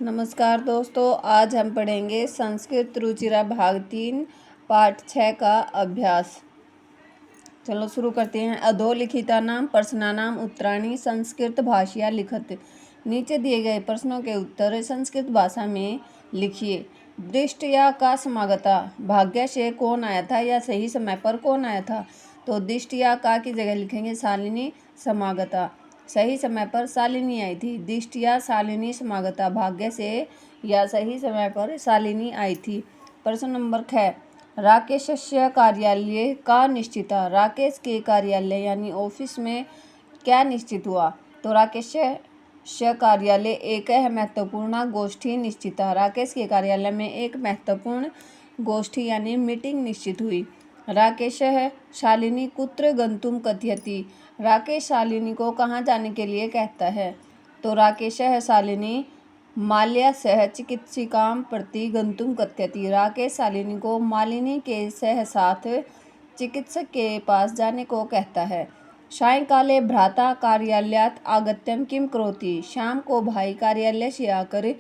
नमस्कार दोस्तों, आज हम पढ़ेंगे संस्कृत रुचिरा भाग 3 पाठ 6 का अभ्यास। चलो शुरू करते हैं। अधोलिखिता नाम प्रश्नानाम उत्तराणि संस्कृत भाषया लिखत। नीचे दिए गए प्रश्नों के उत्तर संस्कृत भाषा में लिखिए। दृष्टया का समागता, भाग्य से कौन आया था या सही समय पर कौन आया था। तो दृष्टया का की जगह लिखेंगे शालिनी समागता। सही समय पर शालिनी आई थी। दृष्टया शालिनी समागता, भाग्य से या सही समय पर शालिनी आई थी। प्रश्न नंबर 6, राकेशस्य कार्यालय का निश्चिता। राकेश के कार्यालय यानी ऑफिस में क्या निश्चित हुआ। तो राकेशस्य कार्यालय एक महत्वपूर्ण गोष्ठी निश्चिता। राकेश के कार्यालय में एक महत्वपूर्ण गोष्ठी यानी मीटिंग निश्चित हुई। राकेशः शालिनी कुत्र गंतुम कथयति। राकेश शालिनी को कहाँ जाने के लिए कहता है। तो राकेशः शालिनी माल्या सह चिकित्सिकां प्रति गंतुम कथयति। राकेश शालिनी को मालिनी के सह साथ चिकित्सक के पास जाने को कहता है। सायंकाले भ्राता कार्यालयात् आगत्यं किं करोति। शाम को भाई कार्यालय से आकर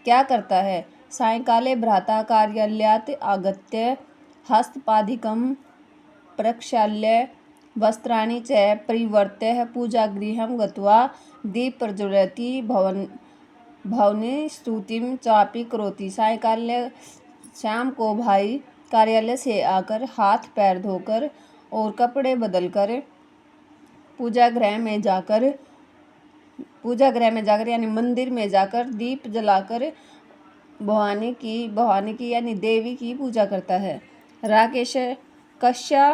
क्या करता है। सायंकाले भ्राता कार्यालयात् आगत्य हस्तपादिकं प्रक्षाल्य वस्त्राणि च परिवर्त्य पूजागृहं गत्वा दीपप्रज्वलति भवने स्तुतिं चापि करोति। शाम को भाई कार्यालय से आकर हाथ पैर धोकर और कपड़े बदलकर पूजागृह में जाकर यानी मंदिर में जाकर दीप जलाकर भवानी की यानी देवी की पूजा करता है। राकेश कस्या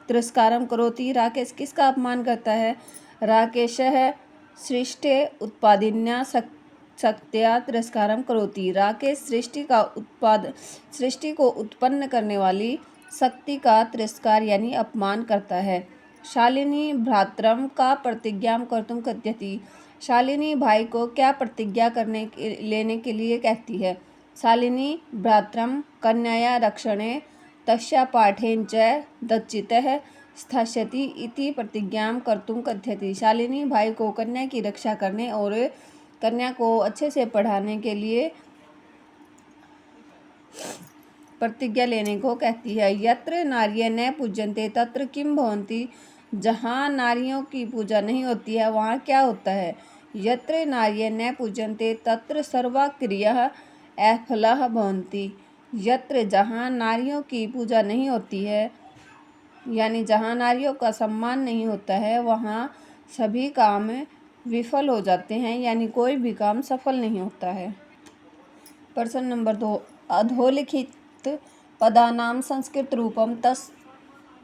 तिरस्कारं करोति। राकेश किसका अपमान करता है। राकेशः सृष्टे उत्पादिन्या शक्त्या तिरस्कारं करोति। राकेश सृष्टि को उत्पन्न करने वाली शक्ति का तिरस्कार यानी अपमान करता है। शालिनी भ्रातरं का प्रतिज्ञां कर्तुं कथयति। शालिनी भाई को क्या प्रतिज्ञा लेने के लिए कहती है। शालिनी भ्रातरं कन्याया रक्षणे तस्या पाठेन च दच्चितः स्थास्यति इति प्रतिज्ञां कर्तुं कथयति। शालिनी भाई को कन्या की रक्षा करने और कन्या को अच्छे से पढ़ाने के लिए प्रतिज्ञा लेने को कहती है। यत्र नार्यः न पूज्यन्ते तत्र किं भवन्ति। जहाँ नारियों की पूजा नहीं होती है वहाँ क्या होता है। यत्र नार्यः न पूज्यन्ते तत्र सर्वा क्रियाः अफलाः भवन्ति। यत्र जहाँ नारियों की पूजा नहीं होती है यानी जहाँ नारियों का सम्मान नहीं होता है वहाँ सभी काम विफल हो जाते हैं यानी कोई भी काम सफल नहीं होता है। प्रश्न नंबर 2, अधोलिखित पदानाम संस्कृत रूपम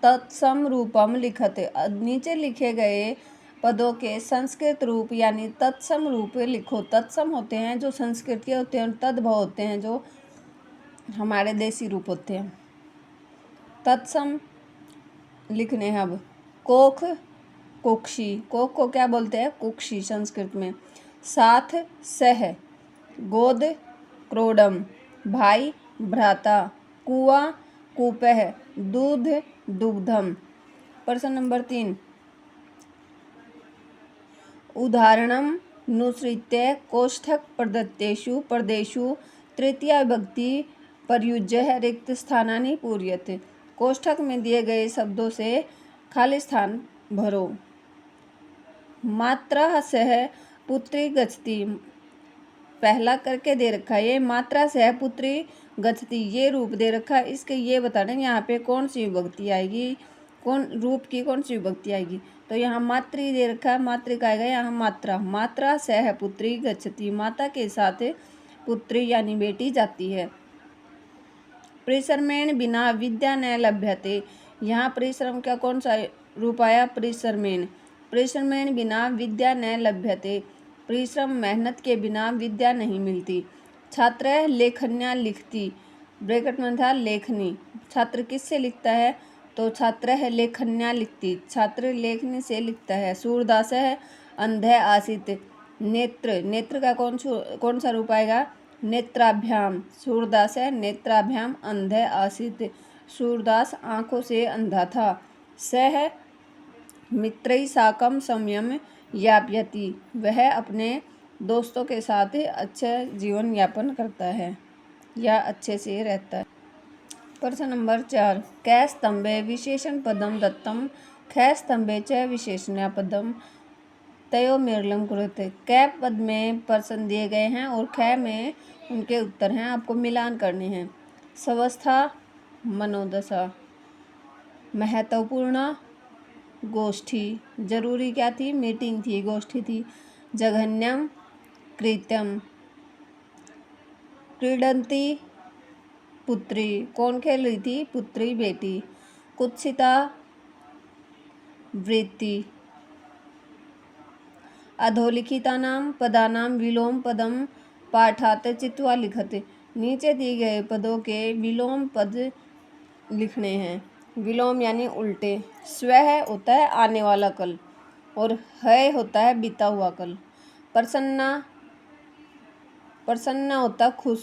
तत्सम रूपम लिखत। नीचे लिखे गए पदों के संस्कृत रूप यानी तत्सम रूप लिखो। तत्सम होते हैं जो संस्कृतीय होते हैं और तद्भव होते हैं जो हमारे देसी रूप होते हैं। तत्सम लिखने हैं अब। कोख कुक्षी, कोख को क्या बोलते हैं कुक्षी संस्कृत में। साथ सह, गोद क्रोडम, भाई भ्राता, कुआं कूपः, दूध दुग्धम। प्रश्न नंबर 3, उदाहरणं नुसृत्य कोष्ठक प्रदत्तेषु पदेषु तृतीया विभक्ति प्रयुज्य रिक्त स्थानानि पूरयत। कोष्ठक में दिए गए शब्दों से खाली स्थान भरो। मात्रा सह पुत्री गच्छति, पहला करके दे रखा है। ये मात्रा सह पुत्री गच्छति ये रूप दे रखा है। इसके ये बताना यहाँ पे कौन सी विभक्ति आएगी, कौन रूप की कौन सी विभक्ति आएगी। तो यहाँ मातृ दे रखा है, मातृका आएगा यहाँ मात्रा। मात्रा सह पुत्री गच्छति, माता के साथ पुत्री यानी बेटी जाती है। परिश्रमेण बिना विद्या न लभ्यते, यहाँ परिश्रम का कौन सा रूप आया परिश्रमेण। परिश्रमेण बिना विद्या न लभ्यते, परिश्रम मेहनत के बिना विद्या नहीं मिलती। छात्र लेखन्या लिखती, ब्रैकेट में था लेखनी। छात्र किससे लिखता है तो छात्र लेखन्या लिखती, छात्र लेखनी से लिखता है। सूरदास अंधः आसीत्, नेत्र, नेत्र का कौन सा रूप आएगा नेत्राभ्याम। सूरदास नेत्राभ्याम अंधः आसीत्, सूरदास आँखों से अंधा था। सह मित्रैः साकं समयं यापयति, वह अपने दोस्तों के साथ अच्छा जीवन यापन करता है या अच्छे से रहता है। प्रश्न नंबर 4, कै स्तंभे विशेषण पदम दत्तम ख स्तंभे च विशेषण पदम तयोर्मिलम कुरुते। कै पद में प्रश्न दिए गए हैं और ख में उनके उत्तर हैं, आपको मिलान करने हैं। स्वस्था, मनोदशा, महत्वपूर्ण, गोष्ठी, जरूरी क्या थी, मीटिंग थी, गोष्ठी थी। जघन्यम, कृत्यम, क्रीडंती, पुत्री, कौन खेल रही थी, पुत्री, बेटी। कुत्सिता, वृत्ति। अधोलिखितानां पदानां विलोम पदम पाठात चित्वा लिखते। नीचे दिए गए पदों के विलोम पद लिखने हैं। विलोम यानी उल्टे। स्व होता है आने वाला कल और है होता है बीता हुआ कल। प्रसन्ना, प्रसन्न होता खुश,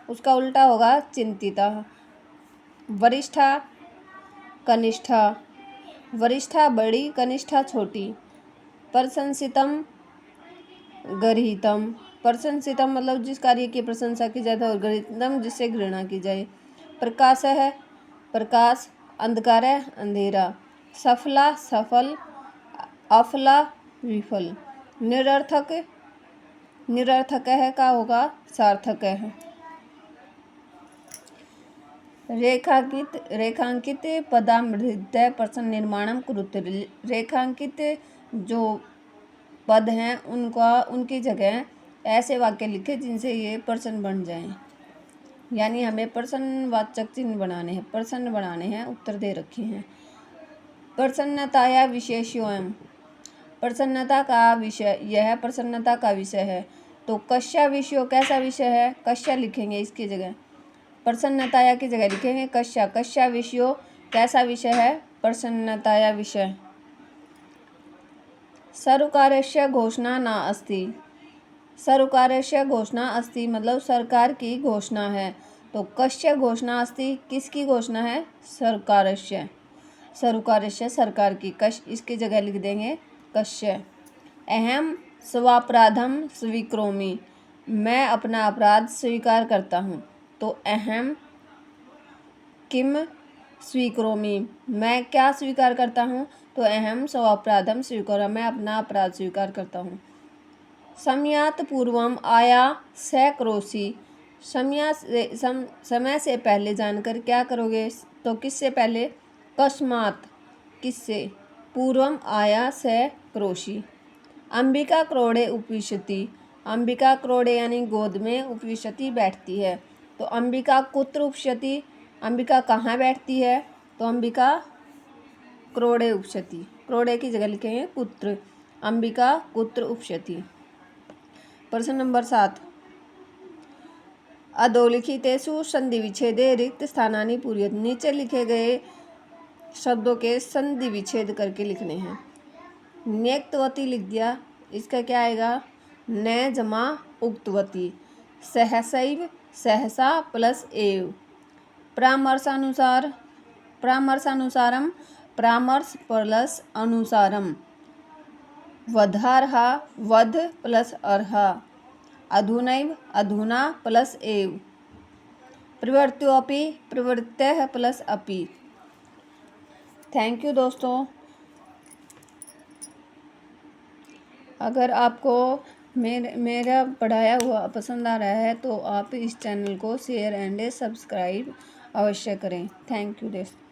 उसका उल्टा होगा चिंतिता। वरिष्ठा, कनिष्ठा, वरिष्ठा बड़ी, कनिष्ठा छोटी। प्रशंसितम, गर्हितम, प्रशंसितम मतलब जिस कार्य की प्रशंसा की जाए, और गर्हितम जिससे घृणा की जाए। प्रकाश है, प्रकाश, अंधकार है, अंधेरा। सफला, सफल, अफला, विफल। निरर्थक, निरर्थक है का होगा सार्थक है। रेखांकित, रेखांकित पदामृत प्रश्न निर्माणम कुरुते। रेखांकित जो पद हैं उनका, उनकी जगह ऐसे वाक्य लिखे जिनसे ये प्रश्न बन जाएं, यानी हमें प्रश्नवाचक चिन्ह बनाने हैं, प्रश्न बनाने हैं, उत्तर दे रखे हैं। प्रसन्नताया विशेष्योऽयम्, प्रसन्नता का विषय, यह प्रसन्नता का विषय है। तो कस्या विषयो कैसा विषय है, कस्या लिखेंगे इसकी जगह, प्रसन्नताया की जगह लिखेंगे कस्या। कस्या विषयो कैसा विषय है, प्रसन्नताया विषय। सर्वकारस्य घोषणा न अस्ति, सर्वकारस्य घोषणा अस्ति मतलब सरकार की घोषणा है। तो कस्य घोषणा अस्ति, किसकी घोषणा है, सरकारस्य, सर्वकारस्य सरकार की। कश इसकी जगह लिख देंगे कस्य। अहम स्वापराधम स्वीकरोमि, मैं अपना अपराध स्वीकार करता हूँ। तो अहम किम स्वीकरोमि, मैं क्या स्वीकार करता हूँ, तो अहम स्वापराधम स्वीकरोमि, मैं अपना अपराध स्वीकार करता हूँ। समयात् पूर्वम आया स करोसि, समय से पहले जानकर क्या करोगे, तो किससे पहले, कस्मात् किससे, पूर्वम आया स करोसि। अंबिका क्रोड़े उपविशति, अंबिका क्रोड़े यानी गोद में, उपविशति बैठती है। तो अंबिका कुत्र उपविशति, अंबिका कहाँ बैठती है, तो अंबिका क्रोड़े उपविशति, क्रोड़े की जगह लिखेंगे कुत्र, अंबिका कुत्र उपविशति। प्रश्न नंबर 7, अधोलिखितेषु संधि विच्छेदे रिक्त स्थानानि पूरयत। नीचे लिखे गए शब्दों के संधि विच्छेद करके लिखने हैं। न्यक्तवती लिख दिया, इसका क्या आएगा, न जमा उक्तवती। सहसैव, सहसा प्लस एव। परामर्शानुसार, परामर्शानुसारम, परामर्श प्लस अनुसारम। वधार्हा, वध प्लस अर्हा। अधुनैव, अधुना प्लस एव। प्रवृत्त्योऽपि, प्रवृत्तयः प्लस अपि। थैंक यू दोस्तों। अगर आपको मेरा पढ़ाया हुआ पसंद आ रहा है तो आप इस चैनल को शेयर एंड सब्सक्राइब अवश्य करें। थैंक यू दोस्तों।